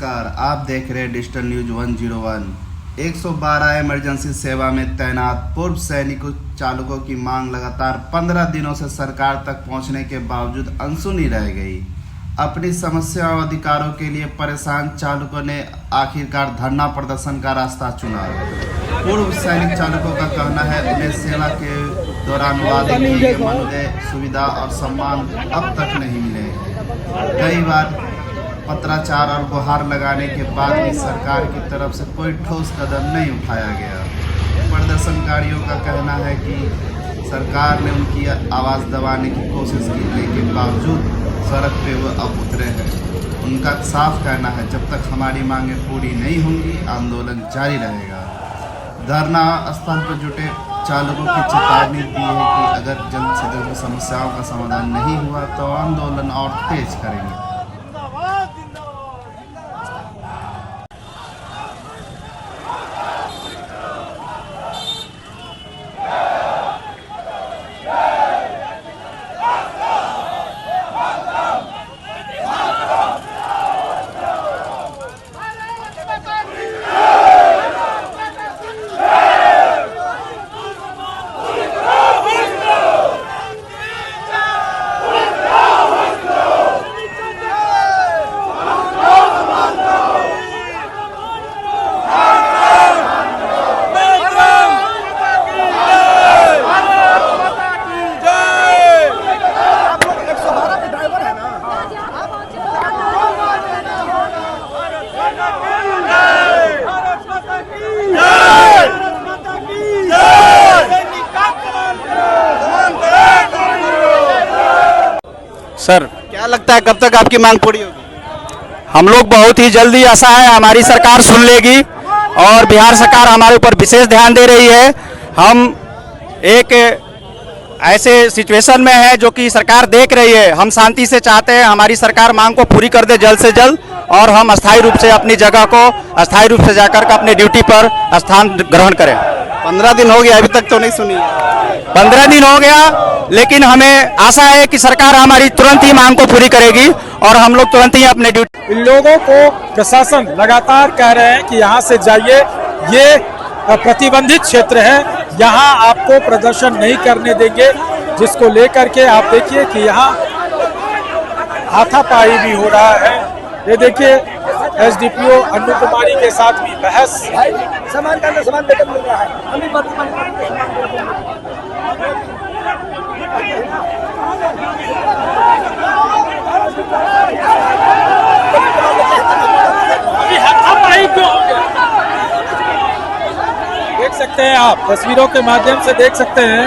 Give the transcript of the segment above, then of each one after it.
नमस्कार, आप देख रहे हैं डिजिटल न्यूज 101। 112 इमरजेंसी सेवा में तैनात पूर्व सैनिकों चालकों की मांग लगातार 15 दिनों से सरकार तक पहुंचने के बावजूद अनसुनी रह गई। अपनी समस्या और अधिकारों के लिए परेशान चालकों ने आखिरकार धरना प्रदर्शन का रास्ता चुना। पूर्व सैनिक चालकों का कहना है उन्हें सेवा के दौरान वादे किए गए मानदेय, सुविधा और सम्मान अब तक नहीं मिले। कई बार पत्राचार और गुहार लगाने के बाद भी सरकार की तरफ से कोई ठोस कदम नहीं उठाया गया। प्रदर्शनकारियों का कहना है कि सरकार ने उनकी आवाज़ दबाने की कोशिश की, लेकिन बावजूद सड़क पे वो अब उतरे हैं। उनका साफ कहना है जब तक हमारी मांगें पूरी नहीं होंगी आंदोलन जारी रहेगा। धरना स्थल पर जुटे चालकों की चेतावनी दी है कि अगर जल्द से जल्द समस्याओं का समाधान नहीं हुआ तो आंदोलन और तेज करेंगे। सर, क्या लगता है कब तक आपकी मांग पूरी होगी? हम लोग बहुत ही जल्दी, आशा है हमारी सरकार सुन लेगी और बिहार सरकार हमारे ऊपर विशेष ध्यान दे रही है। हम एक ऐसे सिचुएशन में है जो कि सरकार देख रही है। हम शांति से चाहते हैं हमारी सरकार मांग को पूरी कर दे जल्द से जल्द और हम अस्थायी रूप से अपनी जगह को अस्थायी रूप से जाकर के अपने ड्यूटी पर स्थान ग्रहण करें। 15 दिन हो गया, अभी तक तो नहीं सुनी। 15 दिन हो गया, लेकिन हमें आशा है कि सरकार हमारी तुरंत ही मांग को पूरी करेगी और हम लोग तुरंत ही अपने ड्यूटी। इन लोगों को प्रशासन लगातार कह रहे हैं कि यहाँ से जाइए, ये प्रतिबंधित क्षेत्र है, यहाँ आपको प्रदर्शन नहीं करने देंगे। जिसको लेकर के आप देखिए कि यहाँ हाथापाई भी हो रहा है। ये देखिए एसडीपीओ अन्नू कुमारी के साथ भी बहस। सामान का सामान बेहतर मिल रहा है। देख सकते हैं आप, तस्वीरों के माध्यम से देख सकते हैं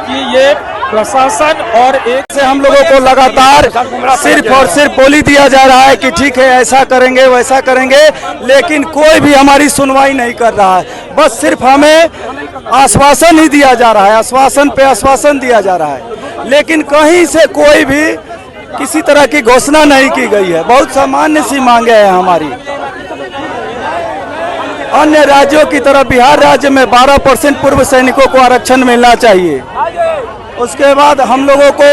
कि ये प्रशासन और एक से हम लोगों को लगातार सिर्फ और सिर्फ बोली दिया जा रहा है कि ठीक है ऐसा करेंगे वैसा करेंगे, लेकिन कोई भी हमारी सुनवाई नहीं कर रहा है। बस सिर्फ हमें आश्वासन ही दिया जा रहा है, आश्वासन पे आश्वासन दिया जा रहा है, लेकिन कहीं से कोई भी किसी तरह की घोषणा नहीं की गई है। बहुत सामान्य सी मांगे हैं हमारी। अन्य राज्यों की तरह बिहार राज्य में 12% पूर्व सैनिकों को आरक्षण मिलना चाहिए। उसके बाद हम लोगों को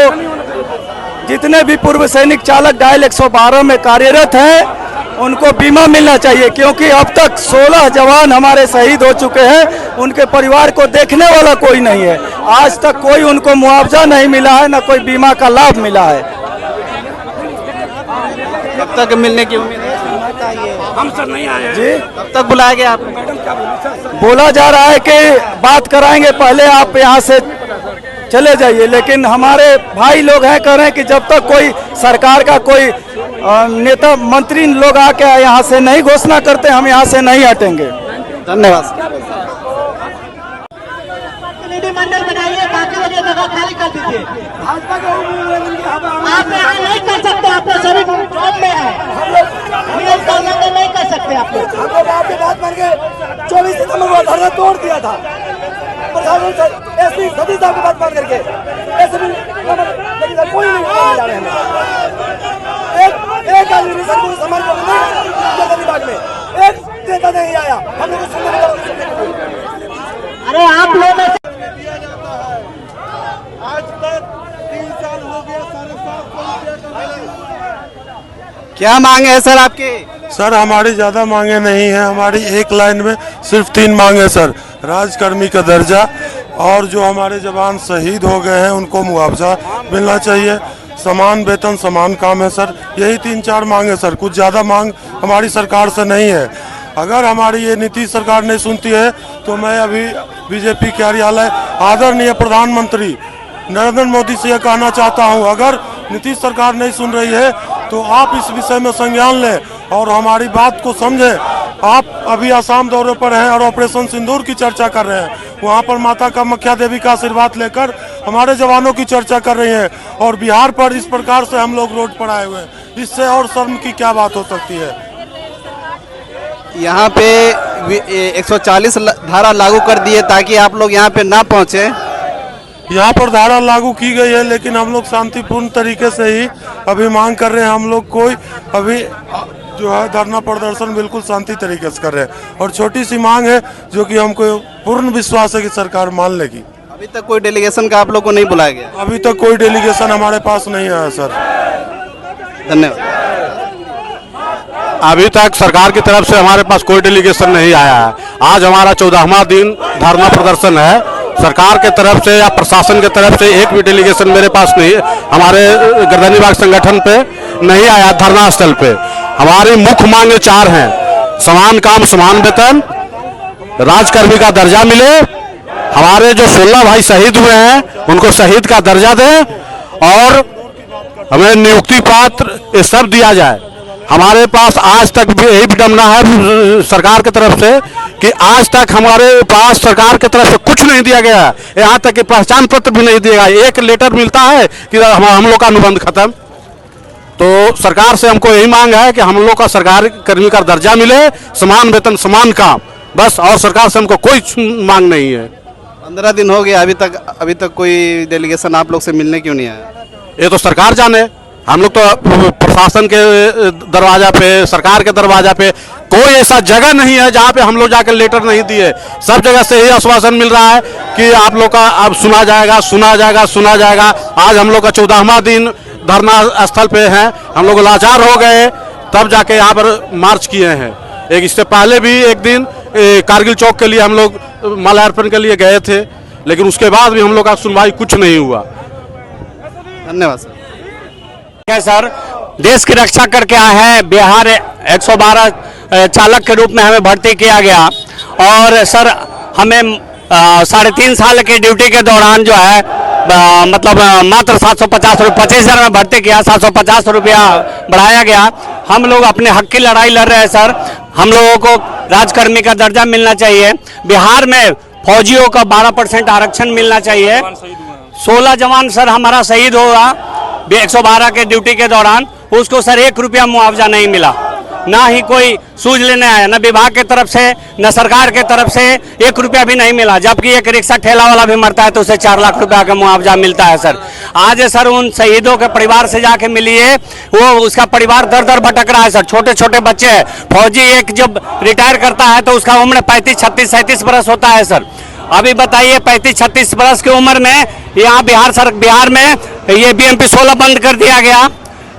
जितने भी पूर्व सैनिक चालक डायल 112 में कार्यरत हैं उनको बीमा मिलना चाहिए, क्योंकि अब तक 16 जवान हमारे शहीद हो चुके हैं। उनके परिवार को देखने वाला कोई नहीं है। आज तक कोई उनको मुआवजा नहीं मिला है, न कोई बीमा का लाभ मिला है। कब तक मिलने की उम्मीद है? हम सर नहीं आए जी, कब तक बुलाया गया आपको? बोला जा रहा है कि बात कराएंगे, पहले आप यहाँ से चले जाइए, लेकिन हमारे भाई लोग हैं कह रहे हैं कि जब तक कोई सरकार का कोई नेता मंत्री लोग आके यहाँ से नहीं घोषणा करते हम यहाँ से नहीं हटेंगे। धन्यवाद। मंडल बनाइए, बाकी लोग जगह खाली कर दीजिए। भाजपा के आप यहाँ नहीं कर सकते, आप लोग सभी जॉब में है, नहीं कर सकते आप लोग। हम लोग आपकी बात मान के 24 सितंबर को धरना तोड़ दिया था। प्रशासन एसपी सतीश साहब की बात मान करके लेकिन कोई नहीं जा रहे हैं। एक आदमी सर को सम्मान विभाग में एक नेता नहीं आया। हम लोग अरे आप लोग आज तक 3 साल हो गया, 7.5 करोड़ रुपया का क्या मांग है सर आपकी? सर हमारी ज़्यादा मांगे नहीं है, हमारी एक लाइन में सिर्फ 3 मांगे सर। राजकर्मी का दर्जा और जो हमारे जवान शहीद हो गए हैं उनको मुआवजा मिलना चाहिए, समान वेतन समान काम है सर। यही 3-4 मांगे सर, कुछ ज़्यादा मांग हमारी सरकार से नहीं है। अगर हमारी ये नीतीश सरकार नहीं सुनती है तो मैं अभी बीजेपी कार्यालय आदरणीय प्रधानमंत्री नरेंद्र मोदी से यह कहना चाहता हूं, अगर नीतीश सरकार नहीं सुन रही है तो आप इस विषय में संज्ञान लें और हमारी बात को समझें। आप अभी आसाम दौरे पर हैं और ऑपरेशन सिंदूर की चर्चा कर रहे हैं, वहां पर माता कामाख्या देवी का आशीर्वाद लेकर हमारे जवानों की चर्चा कर रही हैं, और बिहार पर इस प्रकार से हम लोग रोड पर आए हुए हैं। इससे और शर्म की क्या बात हो सकती है। यहाँ पे 140 धारा लागू कर दिए ताकि आप लोग यहाँ पे ना पहुँचे। यहाँ पर धारा लागू की गई है, लेकिन हम लोग शांतिपूर्ण तरीके से ही अभी मांग कर रहे हैं। हम लोग कोई अभी जो है धरना प्रदर्शन बिल्कुल शांति तरीके से कर रहे हैं, और छोटी सी मांग है जो कि हमको पूर्ण विश्वास है कि सरकार मान लेगी। अभी तक कोई डेलीगेशन का आप लोग को नहीं बुलाया गया? अभी तक कोई डेलीगेशन हमारे पास नहीं आया सर। धन्यवाद। अभी तक सरकार की तरफ से हमारे पास कोई डेलीगेशन नहीं आया है। आज हमारा 14वां दिन धरना प्रदर्शन है। सरकार के तरफ से या प्रशासन के तरफ से एक भी डेलीगेशन मेरे पास नहीं, हमारे गर्दनी बाग संगठन पे नहीं आया धरना स्थल पे। हमारी मुख्य मांगे 4 हैं: समान काम समान वेतन, राजकर्मी का दर्जा मिले, हमारे जो 16 भाई शहीद हुए हैं उनको शहीद का दर्जा दें, और हमें नियुक्ति पात्र ये सब दिया जाए। हमारे पास आज तक भी यही विडम्बना है सरकार की तरफ से कि आज तक हमारे पास सरकार की तरफ से कुछ नहीं दिया गया है। यहाँ तक कि पहचान पत्र भी नहीं दिया गया। एक लेटर मिलता है कि हम लोग का अनुबंध खत्म। तो सरकार से हमको यही मांग है कि हम लोग का सरकारी कर्मी का दर्जा मिले, समान वेतन समान काम, बस। और सरकार से हमको कोई मांग नहीं है। 15 दिन हो गया, अभी तक कोई डेलीगेशन आप लोग से मिलने क्यों नहीं आया? ये तो सरकार जाने। हम लोग तो प्रशासन के दरवाजा पे, सरकार के दरवाजा पे, कोई ऐसा जगह नहीं है जहाँ पे हम लोग जाकर लेटर नहीं दिए। सब जगह से यही आश्वासन मिल रहा है कि आप लोग का अब सुना जाएगा, सुना जाएगा, सुना जाएगा। आज हम लोग का 14वां दिन धरना स्थल पे हैं। हम लोग लाचार हो गए, तब जाके यहाँ पर मार्च किए हैं। एक इससे पहले भी एक दिन कारगिल चौक के लिए हम लोग माल्यार्पण के लिए गए थे, लेकिन उसके बाद भी हम लोग का सुनवाई कुछ नहीं हुआ। धन्यवाद सर। सर, देश की रक्षा करके आए हैं। बिहार 112 चालक के रूप में हमें भर्ती किया गया, और सर हमें 3.5 साल की ड्यूटी के दौरान जो है मतलब मात्र 750 रुपये, 25,000 में भर्ती किया, 750 रुपया बढ़ाया गया। हम लोग अपने हक की लड़ाई लड़ रहे हैं सर। हम लोगों को राजकर्मी का दर्जा मिलना चाहिए। बिहार में फौजियों का 12% आरक्षण मिलना चाहिए। 16 जवान सर हमारा शहीद हुआ 112 के ड्यूटी के दौरान, उसको सर 1 रुपया मुआवजा नहीं मिला, ना ही कोई सूझ लेने आया, न विभाग के तरफ से न सरकार के तरफ से 1 रुपया भी नहीं मिला। जबकि एक रिक्शा ठेला वाला भी मरता है तो उसे 4 लाख रुपया का मुआवजा मिलता है सर। आज सर उन शहीदों के परिवार से जाके मिलिए, वो उसका परिवार दर दर भटक रहा है सर। छोटे छोटे बच्चे हैं। फौजी एक जब रिटायर करता है तो उसका उम्र 35, 36, 37 बरस होता है सर। अभी बताइए 35-36 बरस की उम्र में यहाँ बिहार में ये BMP 16 बंद कर दिया गया,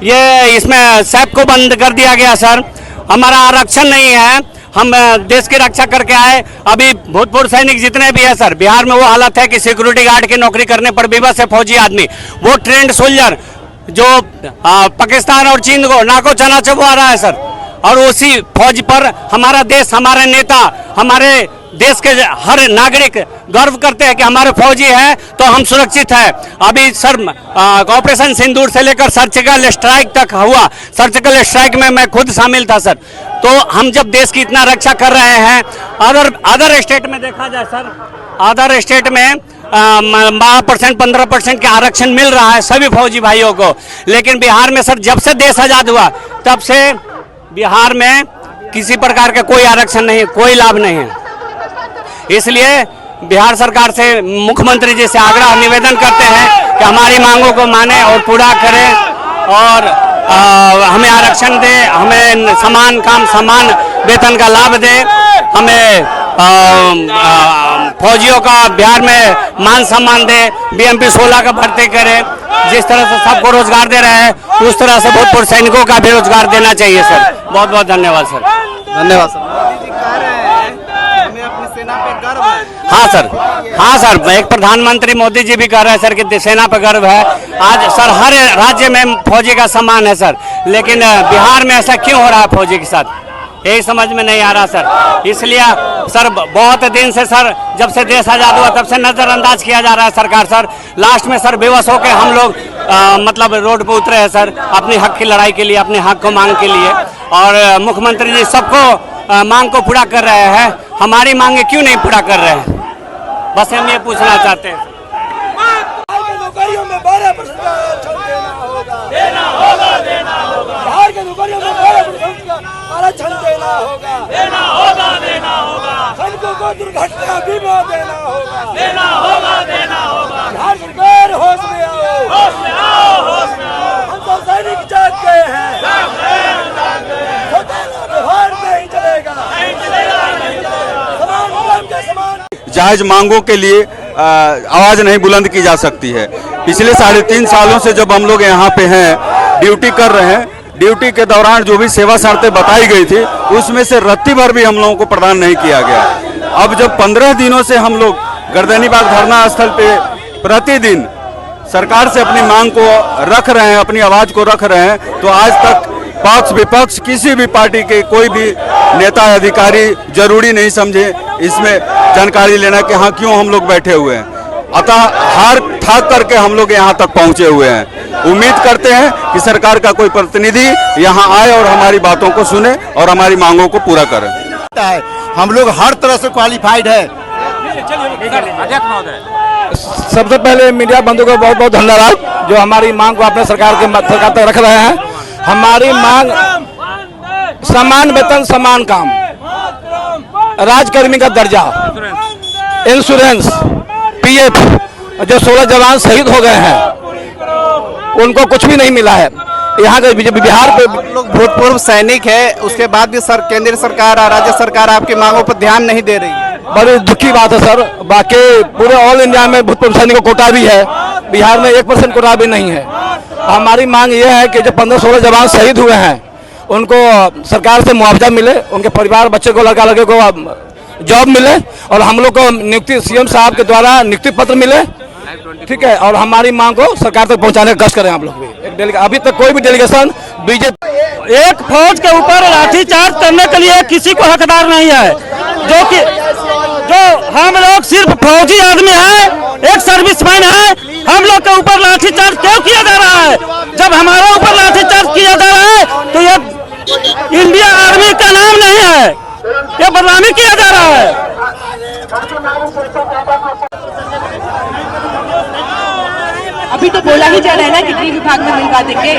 ये इसमें सैप को बंद कर दिया गया सर। हमारा आरक्षण नहीं है। हम देश की रक्षा करके आए। अभी भूतपूर्व सैनिक जितने भी है सर, बिहार में वो हालत है कि सिक्योरिटी गार्ड की नौकरी करने पर विवश है फौजी आदमी। वो ट्रेंड सोल्जर जो पाकिस्तान और चीन को नाको चना चबा रहा है सर, और उसी फौज पर हमारा देश, हमारे नेता, हमारे देश के हर नागरिक गर्व करते हैं कि हमारे फौजी हैं तो हम सुरक्षित हैं। अभी सर ऑपरेशन सिंदूर से लेकर सर्जिकल स्ट्राइक तक हुआ। सर्जिकल स्ट्राइक में मैं खुद शामिल था सर। तो हम जब देश की इतना रक्षा कर रहे हैं, अदर स्टेट में देखा जाए सर, अदर स्टेट में 12%, 15% के आरक्षण मिल रहा है सभी फौजी भाइयों को। लेकिन बिहार में सर जब से देश आजाद हुआ तब से बिहार में किसी प्रकार का कोई आरक्षण नहीं, कोई लाभ नहीं है। इसलिए बिहार सरकार से, मुख्यमंत्री जी से आग्रह निवेदन करते हैं कि हमारी मांगों को माने और पूरा करें, और हमें आरक्षण दे, हमें समान काम समान वेतन का लाभ दे, हमें फौजियों का बिहार में मान सम्मान दे, BMP 16 का भर्ती करे, जिस तरह से सबको रोजगार दे रहे हैं उस तरह से भूतपूर्व सैनिकों का भी रोजगार देना चाहिए सर। बहुत बहुत धन्यवाद सर। धन्यवाद सर। मोदी जी कह रहे हैं हमें अपनी सेना पे गर्व है। हाँ सर, एक प्रधानमंत्री मोदी जी भी कह रहे हैं सर कि सेना पर गर्व है। आज सर हर राज्य में फौजी का सम्मान है सर, लेकिन बिहार में ऐसा क्यों हो रहा है फौजी के साथ, यही समझ में नहीं आ रहा सर। इसलिए सर बहुत दिन से सर जब से देश आज़ाद हुआ तब से नज़रअंदाज किया जा रहा है सरकार सर। लास्ट में सर बेबस होकर हम लोग मतलब रोड पर उतरे हैं सर अपने हक की लड़ाई के लिए, अपने हक को मांग के लिए। और मुख्यमंत्री जी सबको मांग को पूरा कर रहे हैं, हमारी मांगे क्यों नहीं पूरा कर रहे हैं, बस हम ये पूछना चाहते हैं। नौकरियों में 12% का आरक्षण देना होगा। बिहार के नौकरियों में 12% का आरक्षण देना होगा। सैनिकों को दुर्घटना बीमा देना होगा। बिहार सरकार होश में आओ। हम सब सैनिक जाग गए हैं। सौतेला व्यवहार नहीं चलेगा। समान काम के समान जायज मांगों के लिए आवाज नहीं बुलंद की जा सकती है। पिछले 3.5 सालों से जब हम लोग यहाँ पे हैं, ड्यूटी कर रहे हैं, ड्यूटी के दौरान जो भी सेवा शर्तें बताई गई थी उसमें से रत्ती भर भी हम लोगों को प्रदान नहीं किया गया। अब जब 15 दिनों से हम लोग गर्दनीबाग धरना स्थल पे प्रतिदिन सरकार से अपनी मांग को रख रहे हैं, अपनी आवाज को रख रहे हैं, तो आज तक पक्ष विपक्ष किसी भी पार्टी के कोई भी नेता अधिकारी जरूरी नहीं समझे इसमें जानकारी लेना कि हाँ क्यों हम लोग बैठे हुए हैं। अतः हार ठाक करके हम लोग यहाँ तक पहुँचे हुए हैं। उम्मीद करते हैं कि सरकार का कोई प्रतिनिधि यहाँ आए और हमारी बातों को सुने और हमारी मांगों को पूरा करे। हम लोग हर तरह से क्वालिफाइड है। सबसे पहले मीडिया बंधु को बहुत बहुत धन्यवाद जो हमारी मांग को अपने सरकार तक रख रहे हैं। हमारी मांग समान वेतन समान काम, राजकर्मी का दर्जा, इंश्योरेंस, पीएफ। जो 16 जवान शहीद हो गए हैं उनको कुछ भी नहीं मिला है। यहाँ के बिहार पे लोग भूतपूर्व सैनिक है, उसके बाद भी सर केंद्र सरकार और राज्य सरकार आपकी मांगों पर ध्यान नहीं दे रही है। बड़ी दुख की बात है सर। बाकी पूरे ऑल इंडिया में भूतपूर्व सैनिकों को कोटा भी है, बिहार में 1% कोटा भी नहीं है। हमारी मांग ये है कि जो 15-16 जवान शहीद हुए हैं उनको सरकार से मुआवजा मिले, उनके परिवार बच्चे को लड़का लड़के को जॉब मिले और हम लोग को नियुक्ति सीएम साहब के द्वारा नियुक्ति पत्र मिले, ठीक है। और हमारी मांग को सरकार तक पहुंचाने का कष्ट करें आप लोग भी। अभी तक कोई भी डेलीगेशन बीजेपी एक फौज के ऊपर लाठीचार्ज करने के लिए किसी को हकदार नहीं है। जो हम लोग सिर्फ फौजी आदमी है, एक सर्विसमैन है, हम लोग के ऊपर लाठीचार्ज क्यों किया जा रहा है? जब हमारे ऊपर लाठीचार्ज किया जा रहा है तो ये इंडिया आर्मी का नाम नहीं है, ये बदनामी किया जा रहा है। अभी तो बोला ही जा रहा है ना कि गृह विभाग में मिलवा देंगे।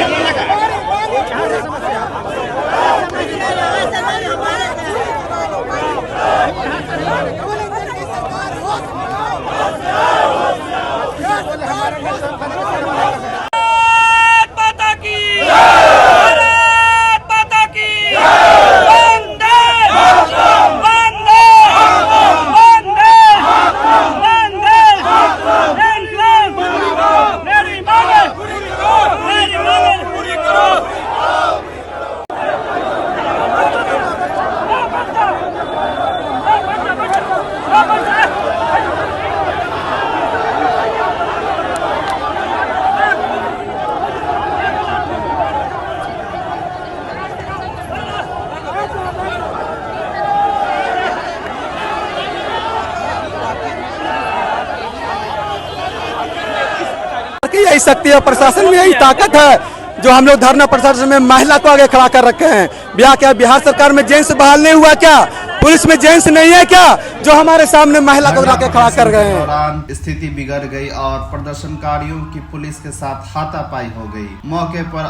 यही शक्ति है, प्रशासन में यही ताकत है जो हम लोग धरना प्रदर्शन में महिला को आगे खड़ा कर रखे हैं। बिहार सरकार में जेंट्स बहाल नहीं हुआ क्या? पुलिस में जेंट्स नहीं है क्या जो हमारे सामने महिला को लाके खड़ा कर गए हैं? दौरान स्थिति बिगड़ गई और प्रदर्शनकारियों की पुलिस के साथ हाथापाई हो गई। मौके पर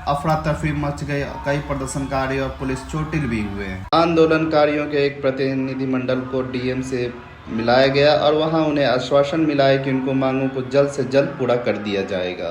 अफरा तफरी मच गई, कई प्रदर्शनकारी और पुलिस चोटिल भी हुए। आंदोलनकारियों के एक प्रतिनिधिमंडल को डीएम से मिलाया गया और वहां उन्हें आश्वासन मिला है कि उनको मांगों को जल्द से जल्द पूरा कर दिया जाएगा।